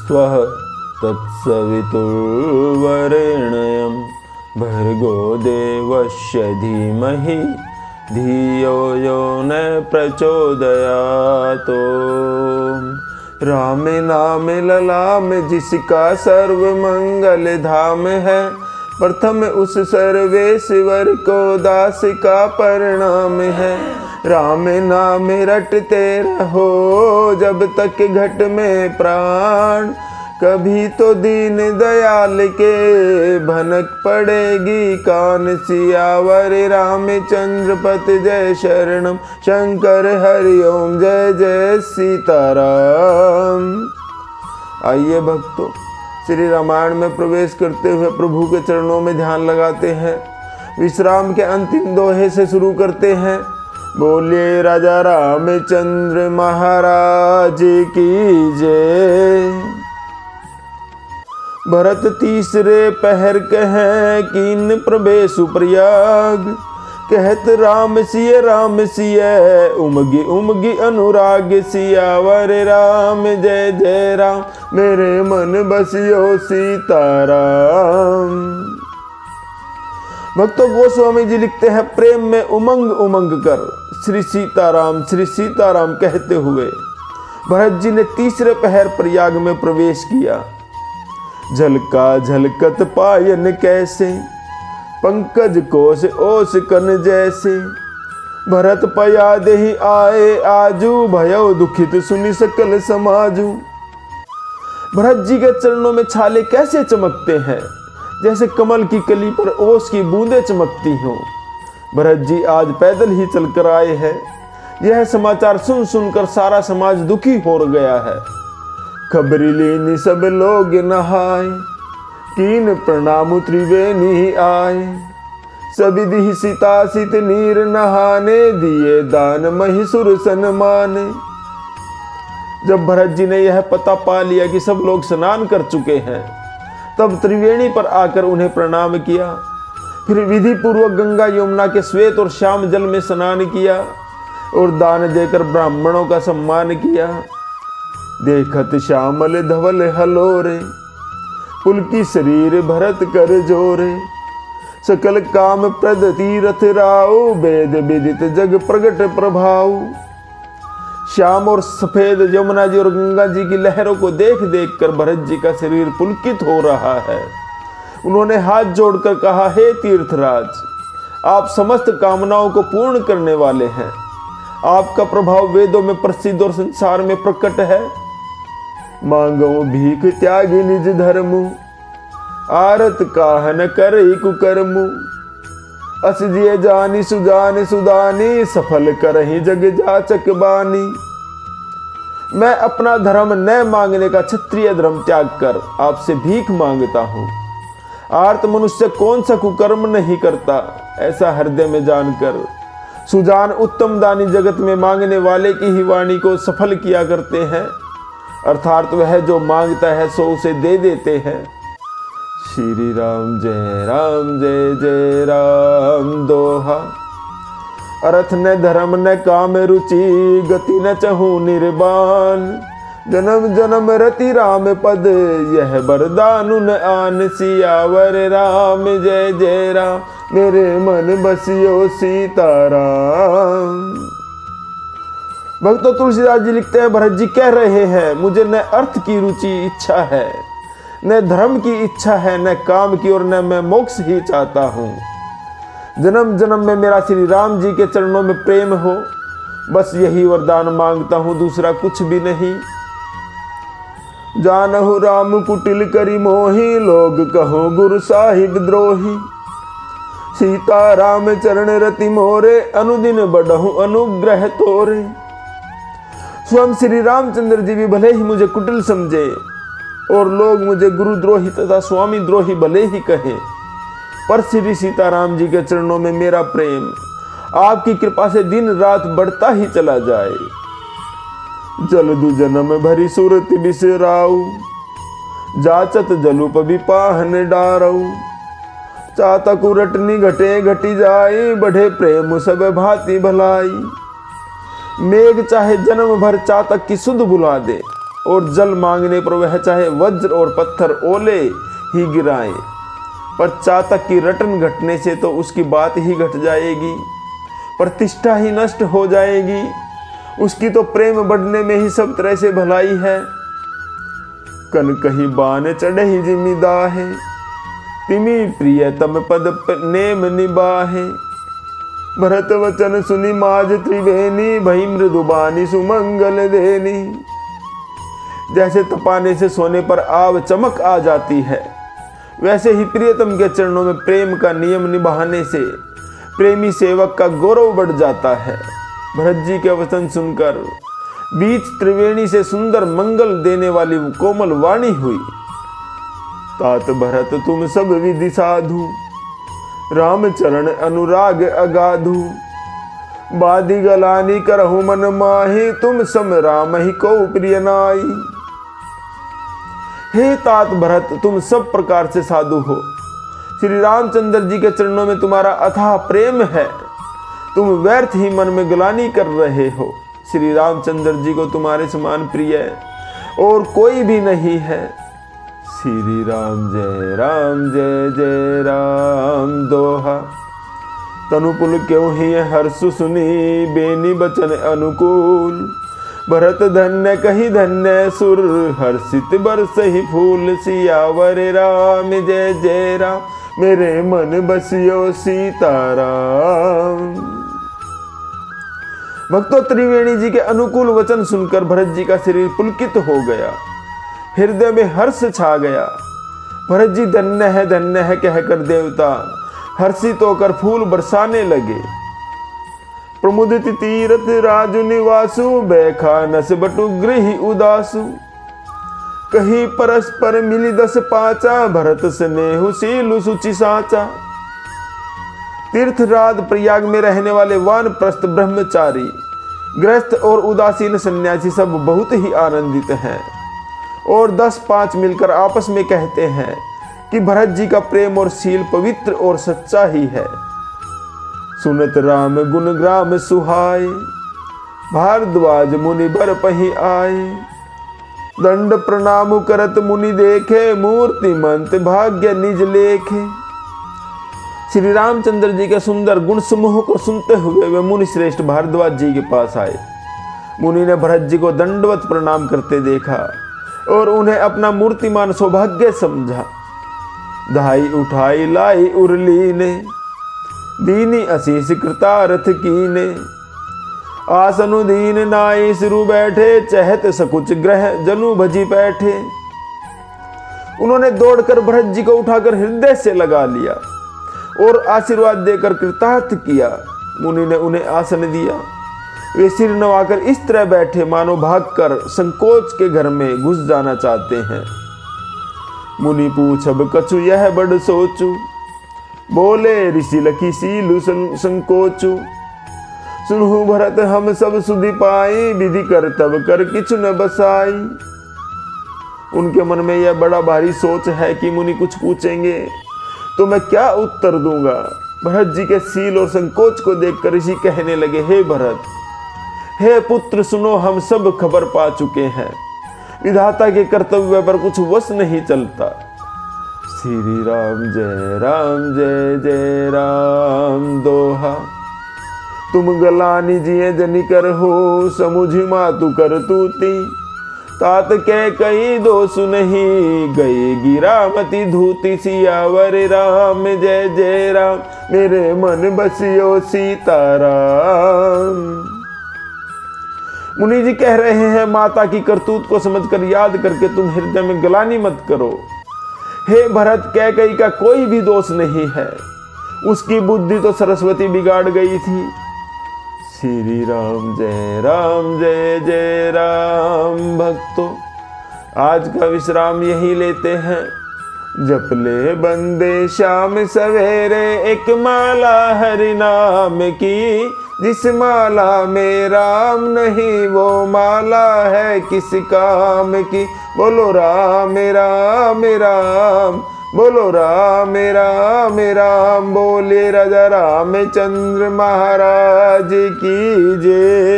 स्वः तत्सवितुर्वरेण्यं भर्गो देवस्य धीमहि धियो यो न प्रचोदयात्। राम नाम ललाम जिसका सर्व मंगल धाम है, प्रथम उस सर्वेश्वर को दास का परिणाम है। राम नाम रटते रहो जब तक घट में प्राण, कभी तो दीन दयाल के भनक पड़ेगी कान। सियावर रामचंद्र पति जय शरणम, शंकर हरिओम जय जय सीताराम। आइए भक्तों, श्री रामायण में प्रवेश करते हुए प्रभु के चरणों में ध्यान लगाते हैं। विश्राम के अंतिम दोहे से शुरू करते हैं। बोलिए राजा रामचंद्र महाराज की जय। भरत तीसरे पहर कहें कीन प्रवेश प्रयाग, कहत राम सिय उमगी उमगी अनुराग। सियावर राम जय जय राम, मेरे मन बसियो सीताराम। भक्तों, गोस्वामी जी लिखते हैं, प्रेम में उमंग उमंग कर श्री सीताराम कहते हुए भरत जी ने तीसरे पहर प्रयाग में प्रवेश किया। झलका झलकत पायन कैसे, पंकज कोश ओस कन जैसे। भरत पया देहि आए आजू, भयो दुखित सुनि सकल समाजू। भरत जी के चरणों में छाले कैसे चमकते हैं, जैसे कमल की कली पर ओस की बूंदें चमकती हों। भरत जी आज पैदल ही चलकर आए हैं। यह समाचार सुन सुनकर सारा समाज दुखी हो गया है। खबरी लेनी सब लोग नहाए, कीन प्रणाम त्रिवेणी आए। सभी दिहि सीता सित नीर नहाने, दिए दान महिषुर सन्माने। जब भरत जी ने यह पता पा लिया कि सब लोग स्नान कर चुके हैं, तब त्रिवेणी पर आकर उन्हें प्रणाम किया। फिर विधि पूर्वक गंगा यमुना के श्वेत और श्याम जल में स्नान किया और दान देकर ब्राह्मणों का सम्मान किया। देखत श्यामल धवल हलोरे, पुलकी शरीर भरत कर जोरे। सकल काम प्रद तीरथ राव, वेद विदित जग प्रगट प्रभाव। श्याम और सफेद यमुना जी और गंगा जी की लहरों को देख देख कर भरत जी का शरीर पुलकित हो रहा है। उन्होंने हाथ जोड़कर कहा, हे तीर्थराज, आप समस्त कामनाओं को पूर्ण करने वाले हैं। आपका प्रभाव वेदों में प्रसिद्ध और संसार में प्रकट है। मांगो भीख त्यागी निज धर्मु, आरत काहन करई कुकर्मु। अस जिय जानी सुजान सुदानी, सफल करहि जग जाचक बानी। मैं अपना धर्म न मांगने का क्षत्रिय धर्म त्याग कर आपसे भीख मांगता हूँ। आर्त मनुष्य कौन सा कुकर्म नहीं करता, ऐसा हृदय में जानकर सुजान उत्तम दानी जगत में मांगने वाले की ही वाणी को सफल किया करते हैं। अर्थात वह जो मांगता है सो उसे दे देते हैं। श्री राम जय जय राम दोहा। अर्थ न धर्म न काम रुचि, गति न चहु निर्बान। जन्म जन्म रति राम पद, यह वरदानु न आन। सियावर राम जय जय राम, मेरे मन बसियो सीताराम। भक्तों, तुलसीदास जी लिखते हैं, भरत जी कह रहे हैं, मुझे न अर्थ की रुचि इच्छा है, न धर्म की इच्छा है, न काम की, और न मैं मोक्ष ही चाहता हूँ। जन्म जन्म में मेरा श्री राम जी के चरणों में प्रेम हो, बस यही वरदान मांगता हूँ, दूसरा कुछ भी नहीं। जानहु राम कुटिल करी मोही, लोग कहो गुरु साहिब द्रोही। सीता राम चरण रति मोरे, अनुदिन बढ़हु अनुग्रह तोरे। स्वयं श्री रामचंद्र जी भी भले ही मुझे कुटिल समझे और लोग मुझे गुरुद्रोही तथा स्वामी द्रोही भले ही कहे, पर श्री सीताराम जी के चरणों में मेरा प्रेम आपकी कृपा से दिन रात बढ़ता ही चला जाए। जलदु जन्म भरी सूरत बिसराऊ, जाचत जलुप विपाहन डारऊ। चातक रटनी घटे घटी जाई, बढ़े प्रेम सब भांति भलाई। मेघ चाहे जन्म भर चातक की सुध बुला दे और जल मांगने पर वह चाहे वज्र और पत्थर ओले ही गिराए, पर चातक की रटन घटने से तो उसकी बात ही घट जाएगी, प्रतिष्ठा ही नष्ट हो जाएगी। उसकी तो प्रेम बढ़ने में ही सब तरह से भलाई है। कन कहीं बान चढ़े ही जिम्मेदार है, तिमी प्रियतम पद नेम निबाहे। भरत वचन सुनी माज त्रिवेणी, भई मृदुबानी सुमंगल देनी। जैसे तपाने से सोने पर आव चमक आ जाती है, वैसे ही प्रियतम के चरणों में प्रेम का नियम निभाने से प्रेमी सेवक का गौरव बढ़ जाता है। भरत जी के वचन सुनकर बीच त्रिवेणी से सुंदर मंगल देने वाली कोमल वाणी हुई। तात भरत तुम सब विधि साधु, राम चरण अनुराग अगाधु। बादी गलानी करहु मन माही, तुम सम राम ही को प्रिय नाई। हे तात भरत, तुम सब प्रकार से साधु हो। श्री रामचंद्र जी के चरणों में तुम्हारा अथाह प्रेम है। तुम व्यर्थ ही मन में गलानी कर रहे हो। श्री रामचंद्र जी को तुम्हारे समान प्रिय और कोई भी नहीं है। श्री राम जय जय राम दोहा। तनुपुल क्यों ही हर्ष सुनी, बेनी बचन अनुकूल। भरत धन्य कही धन्य सुर, हर्षित बरस ही फूल। सियावर राम जय जय राम, मेरे मन बसियो सीताराम। भक्तों, त्रिवेणी जी के अनुकूल वचन सुनकर भरत जी का शरीर पुलकित हो गया, हृदय में हर्ष छा गया। भरत जी धन्य है कहकर देवता हर्षित होकर फूल बरसाने लगे। प्रमुदित तीरथ राजु निवासु, बैखा नस बटु गृह उदासु। कही परस्पर मिली 10 पाचा, भरत स्नेहु सीलु सुचि साचा। तीर्थराज प्रयाग में रहने वाले वानप्रस्थ ब्रह्मचारी, गृहस्थ और उदासीन सन्यासी सब बहुत ही आनंदित हैं और 10-5 मिलकर आपस में कहते हैं कि भरत जी का प्रेम और शील पवित्र और सच्चा ही है। सुनत राम गुण ग्राम सुहाए, भारद्वाज मुनि बर पही आए। दंड प्रणाम करत मुनि देखे, मूर्तिमंत भाग्य निज लेखे। श्री रामचंद्र जी के सुंदर गुण समूह को सुनते हुए वे मुनि श्रेष्ठ भारद्वाज जी के पास आए। मुनि ने भरत जी को दंडवत प्रणाम करते देखा और उन्हें अपना मूर्तिमान सौभाग्य समझा। धाई उठाई लाई उरली ने, दीनी असीस कृतारथ कीने। आसनुदीन नाई सिरु बैठे, चहत सकुच ग्रह जनु भजी बैठे। उन्होंने दौड़कर भरत जी को उठाकर हृदय से लगा लिया और आशीर्वाद देकर कृतार्थ किया। मुनि ने उन्हें आसन दिया। वे सिर नवाकर इस तरह बैठे मानो भागकर संकोच के घर में घुस जाना चाहते हैं। मुनि पूछब कछु यह बड़ सोचू, बोले ऋषि लखी सीलु संकोचु। सुनहु भरत हम सब सुधि पाई, विधि कर तब कर किछु न बसाई। उनके मन में यह बड़ा भारी सोच है कि मुनि कुछ पूछेंगे तो मैं क्या उत्तर दूंगा। भरत जी के सील और संकोच को देखकर ऋषि कहने लगे, हे भरत, हे पुत्र, सुनो, हम सब खबर पा चुके हैं। विधाता के कर्तव्य पर कुछ वश नहीं चलता। श्री राम जय जय राम दोहा। तुम गलानी जिये जनि कर हो, समुझी मातु कर तूती। तात के कई दोष नहीं, गए गिरामती धूती। सियावर राम जय जय राम, मेरे मन बसियो सीताराम। मुनि जी कह रहे हैं, माता की करतूत को समझकर याद करके तुम हृदय में गलानी मत करो। हे भरत, कैकेयी का कोई भी दोष नहीं है, उसकी बुद्धि तो सरस्वती बिगाड़ गई थी। श्री राम जय जय राम। भक्तों, आज का विश्राम यही लेते हैं। जप ले बंदे शाम सवेरे, एक माला हरि नाम की। जिस माला में राम नहीं, वो माला है किस काम की। बोलो राम राम राम, बोलो राम राम राम। बोले राजा रामचंद्र महाराज की जय।